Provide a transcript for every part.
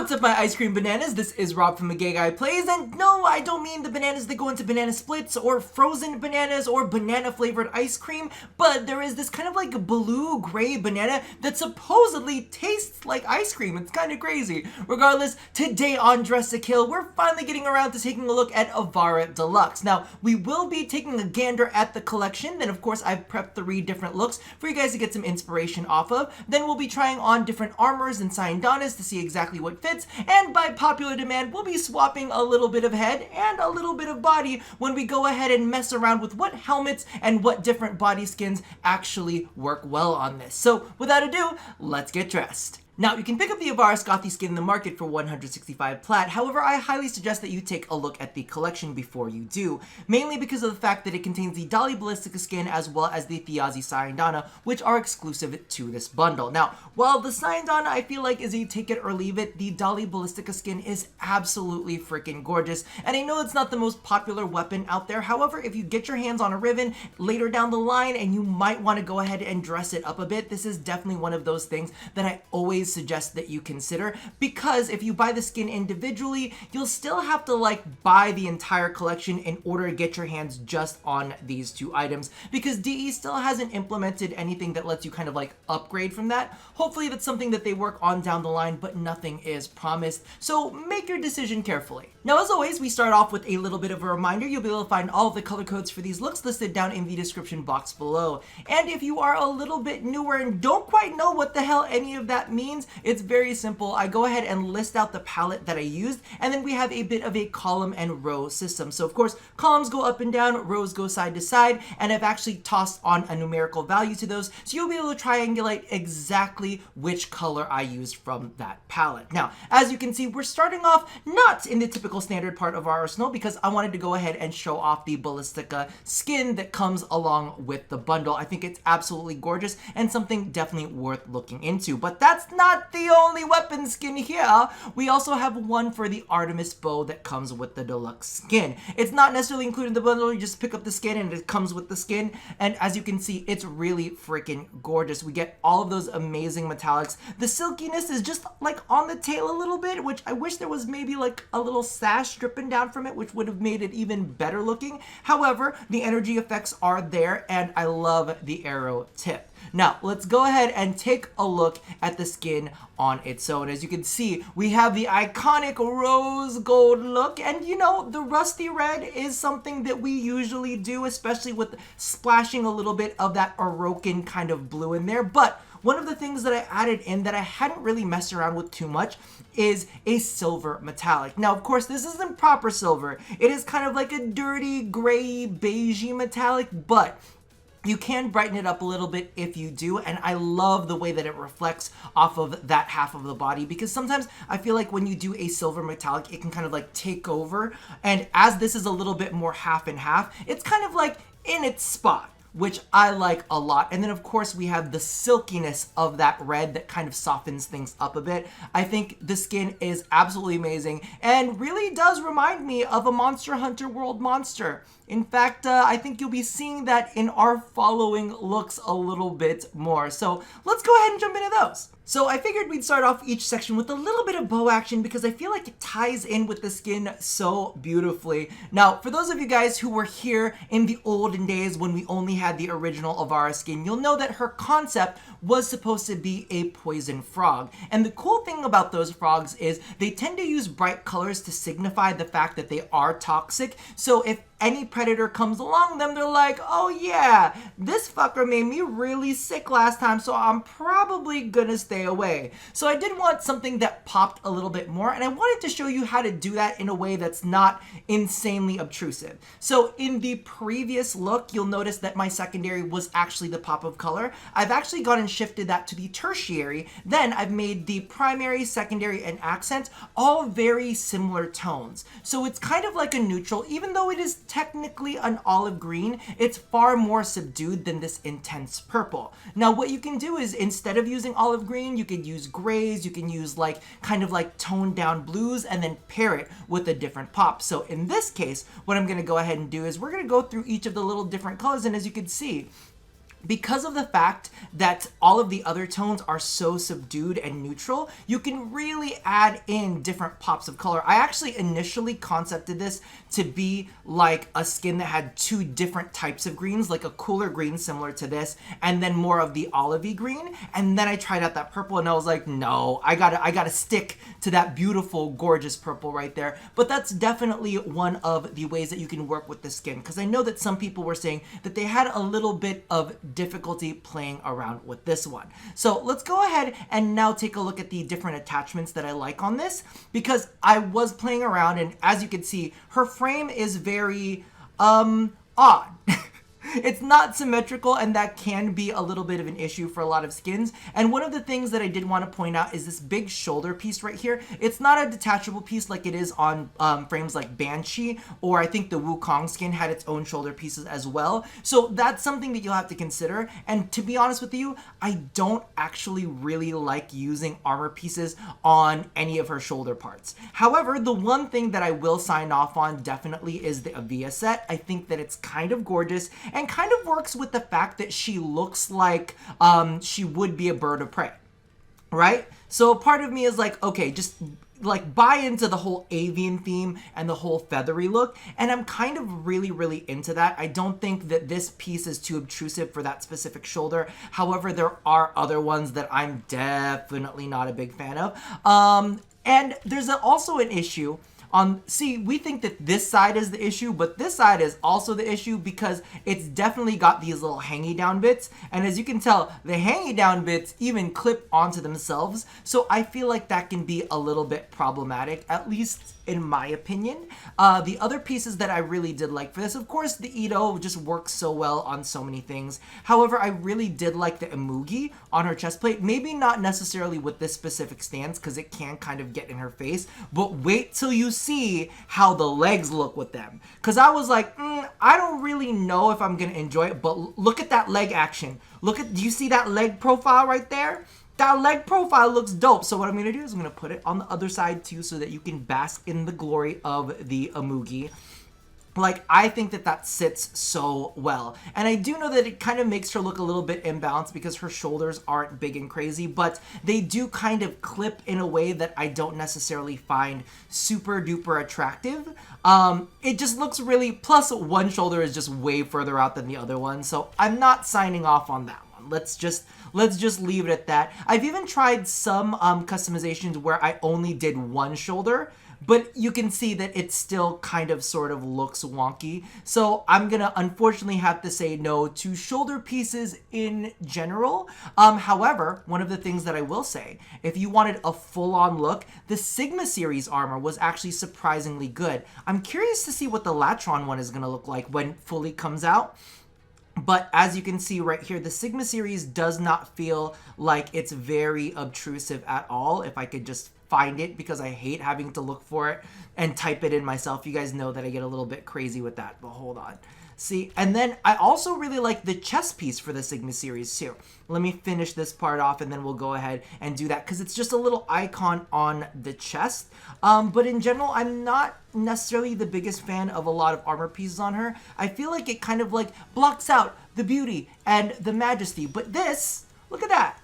What's up, my ice cream bananas? This is Rob from A Gay Guy Plays, and no, I don't mean the bananas that go into banana splits or frozen bananas or banana flavored ice cream, but there is this kind of like blue-gray banana that supposedly tastes like ice cream. It's kind of crazy. Regardless, today on Dress to Kill, we're finally getting around to taking a look at Ivara Deluxe. Now, we will be taking a gander at the collection, then of course I've prepped 3 different looks for you guys to get some inspiration off of. Then we'll be trying on different armors and SANDRs to see exactly what fits, and by popular demand, we'll be swapping a little bit of head and a little bit of body when we go ahead and mess around with what helmets and what different body skins actually work well on this. So without ado, let's get dressed. Now, you can pick up the Ivara Scothy skin in the market for 165 plat. However, I highly suggest that you take a look at the collection before you do, mainly because of the fact that it contains the Dolly Ballistica skin as well as the Thiazi Sayandana, which are exclusive to this bundle. Now, while the Sayandana I feel like is a take it or leave it, the Dolly Ballistica skin is absolutely freaking gorgeous, and I know it's not the most popular weapon out there. However, if you get your hands on a Riven later down the line and you might want to go ahead and dress it up a bit, this is definitely one of those things that I always suggest that you consider, because if you buy the skin individually, you'll still have to like buy the entire collection in order to get your hands just on these 2 items, because DE still hasn't implemented anything that lets you kind of like upgrade from that. Hopefully that's something that they work on down the line, but nothing is promised, so make your decision carefully. Now, as always, we start off with a little bit of a reminder. You'll be able to find all of the color codes for these looks listed down in the description box below. And if you are a little bit newer and don't quite know what the hell any of that means, it's very simple. I go ahead and list out the palette that I used, and then we have a bit of a column and row system. So of course, columns go up and down, rows go side to side, and I've actually tossed on a numerical value to those, so you'll be able to triangulate exactly which color I used from that palette. Now, as you can see, we're starting off not in the typical standard part of our arsenal, because I wanted to go ahead and show off the Ballistica skin that comes along with the bundle. I think it's absolutely gorgeous and something definitely worth looking into. But that's not the only weapon skin here. We also have one for the Artemis bow that comes with the Deluxe skin. It's not necessarily included in the bundle. You just pick up the skin and it comes with the skin, and as you can see, it's really freaking gorgeous. We get all of those amazing metallics. The silkiness is just like on the tail a little bit, which I wish there was maybe like a little sash dripping down from it, which would have made it even better looking. However, the energy effects are there, and I love the arrow tip. Now, let's go ahead and take a look at the skin on its own. As you can see, we have the iconic rose gold look, and you know, the rusty red is something that we usually do, especially with splashing a little bit of that Orokin kind of blue in there. But one of the things that I added in that I hadn't really messed around with too much is a silver metallic. Now, of course, this isn't proper silver. It is kind of like a dirty, gray, beigey metallic, but you can brighten it up a little bit if you do, and I love the way that it reflects off of that half of the body, because sometimes I feel like when you do a silver metallic, it can kind of like take over, and as this is a little bit more half and half, it's kind of like in its spot, which I like a lot. And then of course we have the silkiness of that red that kind of softens things up a bit. I think the skin is absolutely amazing and really does remind me of a Monster Hunter World monster. In fact, I think you'll be seeing that in our following looks a little bit more. So let's go ahead and jump into those. So I figured we'd start off each section with a little bit of bow action, because I feel like it ties in with the skin so beautifully. Now, for those of you guys who were here in the olden days when we only had the original Ivara skin, you'll know that her concept was supposed to be a poison frog. And the cool thing about those frogs is they tend to use bright colors to signify the fact that they are toxic. So if any predator comes along them, they're like, oh yeah, this fucker made me really sick last time, so I'm probably gonna stay away. So I did want something that popped a little bit more, and I wanted to show you how to do that in a way that's not insanely obtrusive. So in the previous look, you'll notice that my secondary was actually the pop of color. I've actually gone and shifted that to the tertiary. Then I've made the primary, secondary, and accent all very similar tones. So it's kind of like a neutral, even though it is technically an olive green, it's far more subdued than this intense purple. Now what you can do is, instead of using olive green, you could use grays, you can use like kind of like toned down blues, and then pair it with a different pop. So in this case, what I'm going to go ahead and do is we're going to go through each of the little different colors, and as you can see, Because of the fact that all of the other tones are so subdued and neutral, you can really add in different pops of color. I actually initially concepted this to be like a skin that had two different types of greens, like a cooler green similar to this, and then more of the olivey green. And then I tried out that purple and I was like, no, I gotta stick to that beautiful, gorgeous purple right there. But that's definitely one of the ways that you can work with the skin, because I know that some people were saying that they had a little bit of difficulty playing around with this one. So let's go ahead and now take a look at the different attachments that I like on this, because I was playing around, and as you can see, her frame is very odd. It's not symmetrical, and that can be a little bit of an issue for a lot of skins. And one of the things that I did want to point out is this big shoulder piece right here. It's not a detachable piece like it is on frames like Banshee, or I think the Wukong skin had its own shoulder pieces as well. So that's something that you'll have to consider. And to be honest with you, I don't actually really like using armor pieces on any of her shoulder parts. However, the one thing that I will sign off on definitely is the Avia set. I think that it's kind of gorgeous and kind of works with the fact that she looks like she would be a bird of prey, right? So part of me is like, okay, just like buy into the whole avian theme and the whole feathery look, and I'm kind of really into that. I don't think that this piece is too obtrusive for that specific shoulder. However, there are other ones that I'm definitely not a big fan of. And there's also an issue see, we think that this side is the issue, but this side is also the issue because it's definitely got these little hangy down bits. And as you can tell, the hangy down bits even clip onto themselves. So I feel like that can be a little bit problematic, at least in my opinion. The other pieces that I really did like for this, of course, the Ito just works so well on so many things. However, I really did like the Imugi on her chest plate. Maybe not necessarily with this specific stance because it can kind of get in her face, but wait till you see how the legs look with them. Because I was like, I don't really know if I'm going to enjoy it, but look at that leg action. Do you see that leg profile right there? That leg profile looks dope. So what I'm going to do is I'm going to put it on the other side too so that you can bask in the glory of the Imugi. Like, I think that that sits so well. And I do know that it kind of makes her look a little bit imbalanced because her shoulders aren't big and crazy, but they do kind of clip in a way that I don't necessarily find super duper attractive. It just looks really, plus one shoulder is just way further out than the other one. So I'm not signing off on that one. Let's just leave it at that. I've even tried some customizations where I only did one shoulder, but you can see that it still kind of sort of looks wonky. So I'm gonna unfortunately have to say no to shoulder pieces in general. However, one of the things that I will say, if you wanted a full-on look, the Sigma series armor was actually surprisingly good. I'm curious to see what the Latron one is gonna look like when it fully comes out. But as you can see right here, the Sigma series does not feel like it's very obtrusive at all. If I could just find it, because I hate having to look for it and type it in myself. You guys know that I get a little bit crazy with that, but hold on. See, and then I also really like the chest piece for the Sigma series too. Let me finish this part off and then we'll go ahead and do that because it's just a little icon on the chest. But in general, I'm not necessarily the biggest fan of a lot of armor pieces on her. I feel like it kind of like blocks out the beauty and the majesty. But this, look at that.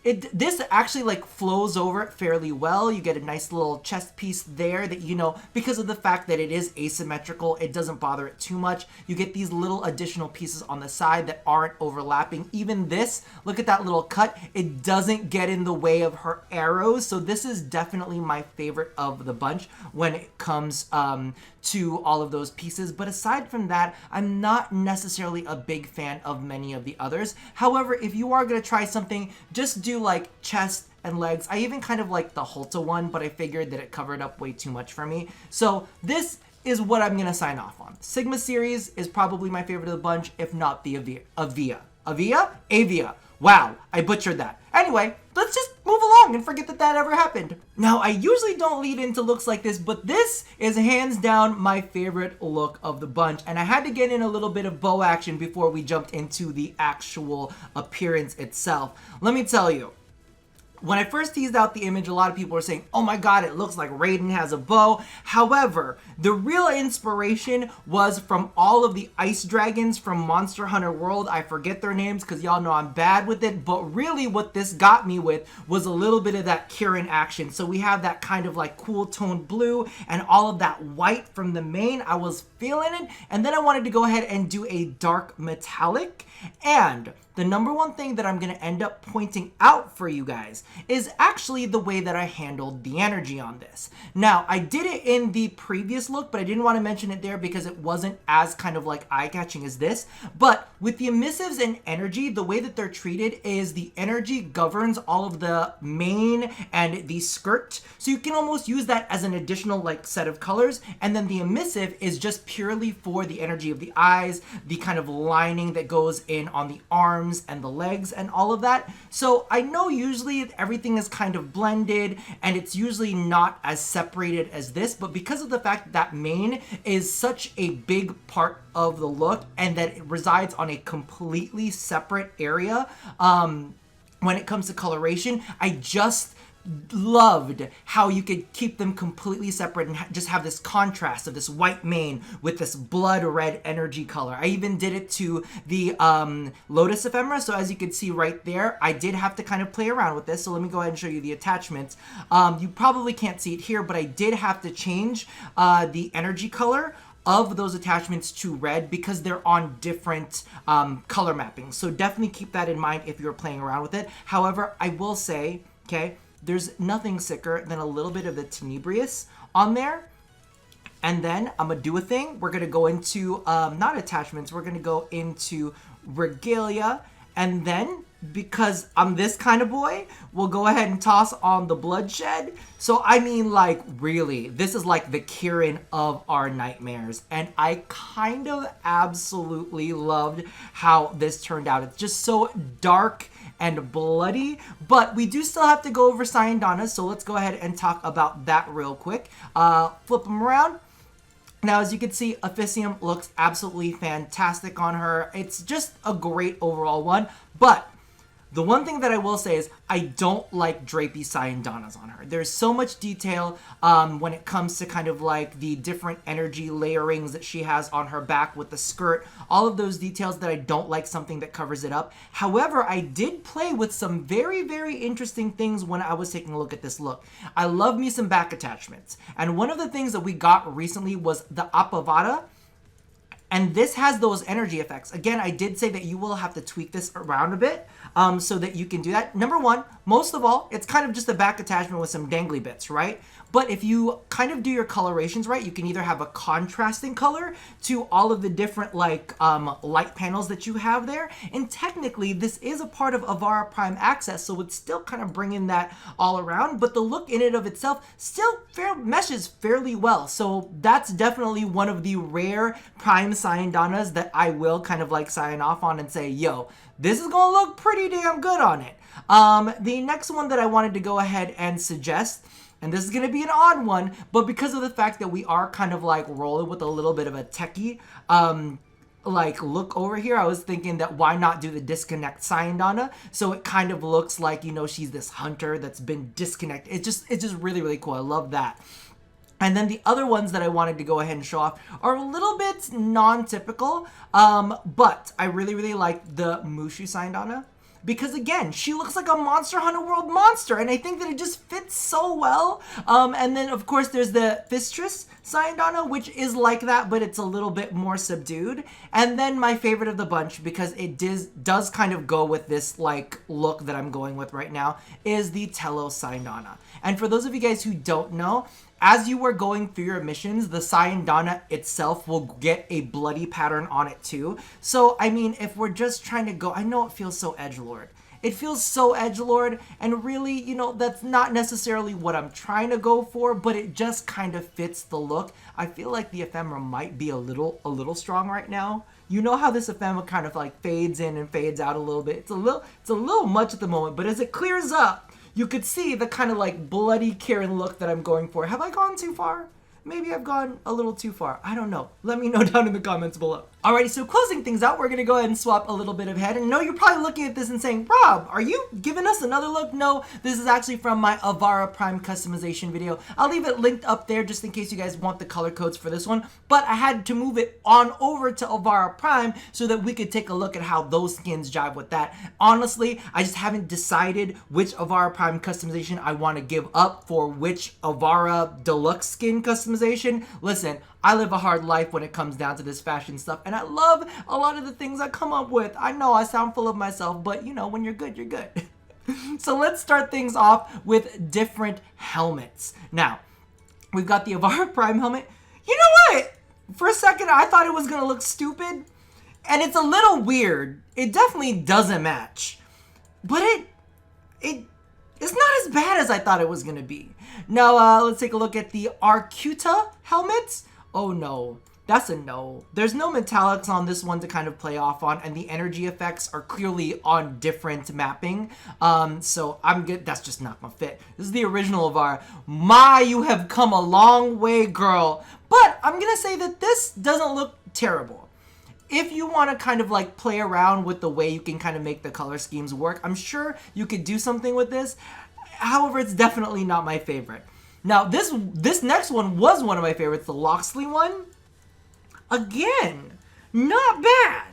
This actually like flows over it fairly well. You get a nice little chest piece there that, you know, because of the fact that it is asymmetrical, it doesn't bother it too much. You get these little additional pieces on the side that aren't overlapping. Even this, look at that little cut. It doesn't get in the way of her arrows. So this is definitely my favorite of the bunch when it comes to all of those pieces. But aside from that, I'm not necessarily a big fan of many of the others. However, if you are going to try something, just do like chest and legs. I even kind of like the Hulta one, but I figured that it covered up way too much for me. So this is what I'm going to sign off on. Sigma series is probably my favorite of the bunch, if not the Avia. Wow, I butchered that. Anyway, let's just move along and forget that that ever happened. Now, I usually don't lead into looks like this, but this is hands down my favorite look of the bunch. And I had to get in a little bit of bow action before we jumped into the actual appearance itself. Let me tell you, When I first teased out the image, a lot of people were saying, oh my god, it looks like Raiden has a bow. However, the real inspiration was from all of the ice dragons from Monster Hunter World. I forget their names because y'all know I'm bad with it, but really what this got me with was a little bit of that Kirin action. So we have that kind of like cool toned blue and all of that white from the mane. I was feeling it, and then I wanted to go ahead and do a dark metallic. And the number one thing that I'm going to end up pointing out for you guys is actually the way that I handled the energy on this. Now, I did it in the previous look, but I didn't want to mention it there because it wasn't as kind of like eye-catching as this. But with the emissives and energy, the way that they're treated is the energy governs all of the mane and the skirt. So you can almost use that as an additional like set of colors. And then the emissive is just purely for the energy of the eyes, the kind of lining that goes in on the arms and the legs and all of that. So I know usually everything is kind of blended and it's usually not as separated as this, but because of the fact that mane is such a big part of the look and that it resides on a completely separate area, when it comes to coloration, I just loved how you could keep them completely separate and just have this contrast of this white mane with this blood red energy color. I even did it to the Lotus ephemera, so as you can see right there, I did have to kind of play around with this. So let me go ahead and show you the attachments. You probably can't see it here, but I did have to change the energy color of those attachments to red because they're on different color mappings. So definitely keep that in mind if you're playing around with it. However, I will say, okay, there's nothing sicker than a little bit of the Tenebrious on there. And then I'm gonna do a thing. We're gonna go into, not attachments, we're gonna go into regalia. And then, because I'm this kind of boy, we'll go ahead and toss on the bloodshed. So I mean, like, really, this is like the Kirin of our nightmares. And I kind of absolutely loved how this turned out. It's just so dark and bloody, but we do still have to go over SANDR, so let's go ahead and talk about that real quick. Flip them around. Now, as you can see, Officium looks absolutely fantastic on her. It's just a great overall one, but the one thing that I will say is I don't like drapey Sayandanas on her. There's so much detail when it comes to kind of like the different energy layerings that she has on her back with the skirt, all of those details that I don't like something that covers it up. However, I did play with some very, very interesting things when I was taking a look at this look. I love me some back attachments. And one of the things that we got recently was the Ivara. And this has those energy effects. Again, I did say that you will have to tweak this around a bit so that you can do that. Number one, most of all, it's kind of just a back attachment with some dangly bits, right? But if you kind of do your colorations right, you can either have a contrasting color to all of the different like light panels that you have there. And technically, this is a part of Ivara Prime Access, so it's still kind of bringing that all around. But the look in it of itself still meshes fairly well. So that's definitely one of the rare Prime Sayandanas that I will kind of like sign off on and say, yo, this is gonna look pretty damn good on it. The next one that I wanted to go ahead and suggest, and this is going to be an odd one, but because of the fact that we are kind of like rolling with a little bit of a techie like look over here, I was thinking that why not do the disconnect Sayandana, so it kind of looks like, you know, she's this hunter that's been disconnected. It's just really, really cool. I love that. And then the other ones that I wanted to go ahead and show off are a little bit non-typical, but I really, really like the Mushu Sayandana. Because again, she looks like a Monster Hunter World monster, and I think that it just fits so well. And then of course there's the Fistress Sayandana, which is like that, but it's a little bit more subdued. And then my favorite of the bunch, because it does kind of go with this like look that I'm going with right now, is the Tello Sayandana. And for those of you guys who don't know, as you are going through your missions, the Sayandana itself will get a bloody pattern on it too. So, I mean, if we're just trying to go, I know it feels so edgelord. It feels so edgelord, and really, you know, that's not necessarily what I'm trying to go for, but it just kind of fits the look. I feel like the ephemera might be a little strong right now. You know how this ephemera kind of like fades in and fades out a little bit. It's a little much at the moment, but as it clears up, you could see the kind of like bloody Kirin look that I'm going for. Have I gone too far? Maybe I've gone a little too far. I don't know. Let me know down in the comments below. Alrighty, so closing things out, we're going to go ahead and swap a little bit of head. And I know you're probably looking at this and saying, Rob, are you giving us another look? No, this is actually from my Ivara Prime customization video. I'll leave it linked up there just in case you guys want the color codes for this one. But I had to move it on over to Ivara Prime so that we could take a look at how those skins jive with that. Honestly, I just haven't decided which Ivara Prime customization I want to give up for which Ivara Deluxe skin customization. Listen, I live a hard life when it comes down to this fashion stuff, and I love a lot of the things I come up with. I know I sound full of myself, but you know, when you're good, you're good. So let's start things off with different helmets. Now, we've got the Ivara Prime helmet. You know what? For a second, I thought it was going to look stupid, and it's a little weird. It definitely doesn't match, but it's not as bad as I thought it was going to be. Now, let's take a look at the Arcuta helmets. Oh no, that's a no. There's no metallics on this one to kind of play off on, and the energy effects are clearly on different mapping. So I'm good. That's just not gonna fit. This is the original Ivara. You have come a long way, girl. But I'm gonna say that this doesn't look terrible. If you want to kind of like play around with the way you can kind of make the color schemes work, I'm sure you could do something with this. However, it's definitely not my favorite. Now, this next one was one of my favorites, the Loxley one. Again, not bad.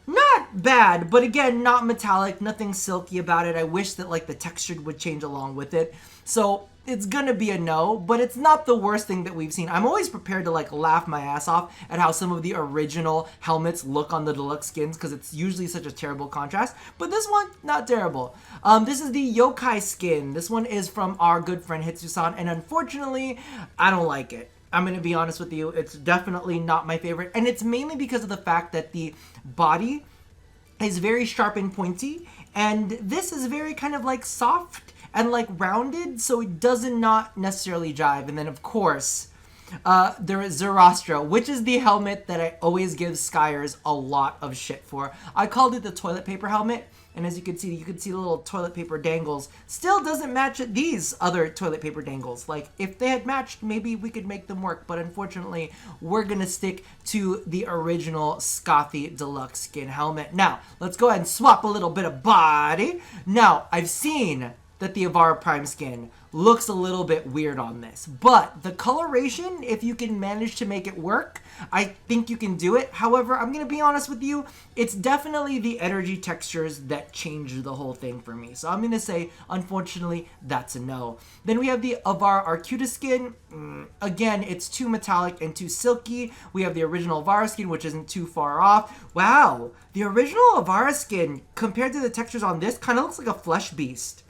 Not bad, but again, not metallic, nothing silky about it. I wish that like the texture would change along with it. So it's gonna be a no, but it's not the worst thing that we've seen. I'm always prepared to like laugh my ass off at how some of the original helmets look on the deluxe skins because it's usually such a terrible contrast. But this one, not terrible. This is the Yokai skin. This one is from our good friend Hitsu-san, and unfortunately, I don't like it. I'm going to be honest with you, it's definitely not my favorite, and it's mainly because of the fact that the body is very sharp and pointy, and this is very kind of like soft and like rounded, so it does not necessarily jive. And then of course, there is Zoroastro, which is the helmet that I always give Skyers a lot of shit for. I called it the toilet paper helmet, and as you can see the little toilet paper dangles. Still doesn't match these other toilet paper dangles. Like, if they had matched, maybe we could make them work, but unfortunately, we're gonna stick to the original Scothy Deluxe skin helmet. Now, let's go ahead and swap a little bit of body. Now, I've seen that the Ivara Prime skin looks a little bit weird on this, but the coloration, if you can manage to make it work, I think you can do it. However, I'm gonna be honest with you, it's definitely the energy textures that change the whole thing for me. So I'm gonna say, unfortunately, that's a no. Then we have the Ivara Arcuta skin. Again, it's too metallic and too silky. We have the original Ivara skin, which isn't too far off. Wow, the original Ivara skin, compared to the textures on this, kind of looks like a flesh beast.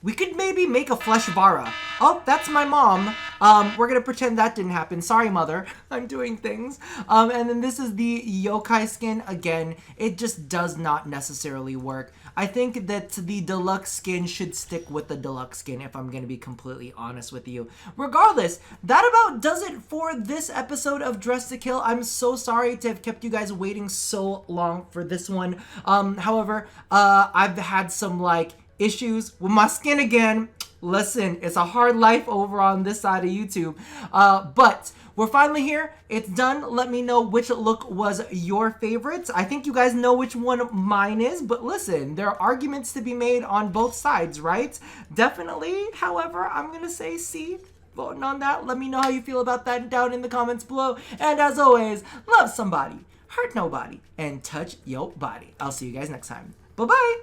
We could maybe make a flesh Ivara. Oh, that's my mom. We're gonna pretend that didn't happen. Sorry, mother. I'm doing things. And then this is the Yokai skin. Again, it just does not necessarily work. I think that the deluxe skin should stick with the deluxe skin, if I'm gonna be completely honest with you. Regardless, that about does it for this episode of Dress to Kill. I'm so sorry to have kept you guys waiting so long for this one. However, I've had some like issues with my skin again. Listen, it's a hard life over on this side of YouTube, but we're finally here. It's done. Let me know which look was your favorites. I think you guys know which one mine is, but listen, there are arguments to be made on both sides, right? Definitely. However, I'm gonna say C. Voting on that. Let me know how you feel about that down in the comments below. And as always, love somebody, hurt nobody, and touch your body. I'll see you guys next time. Bye-bye.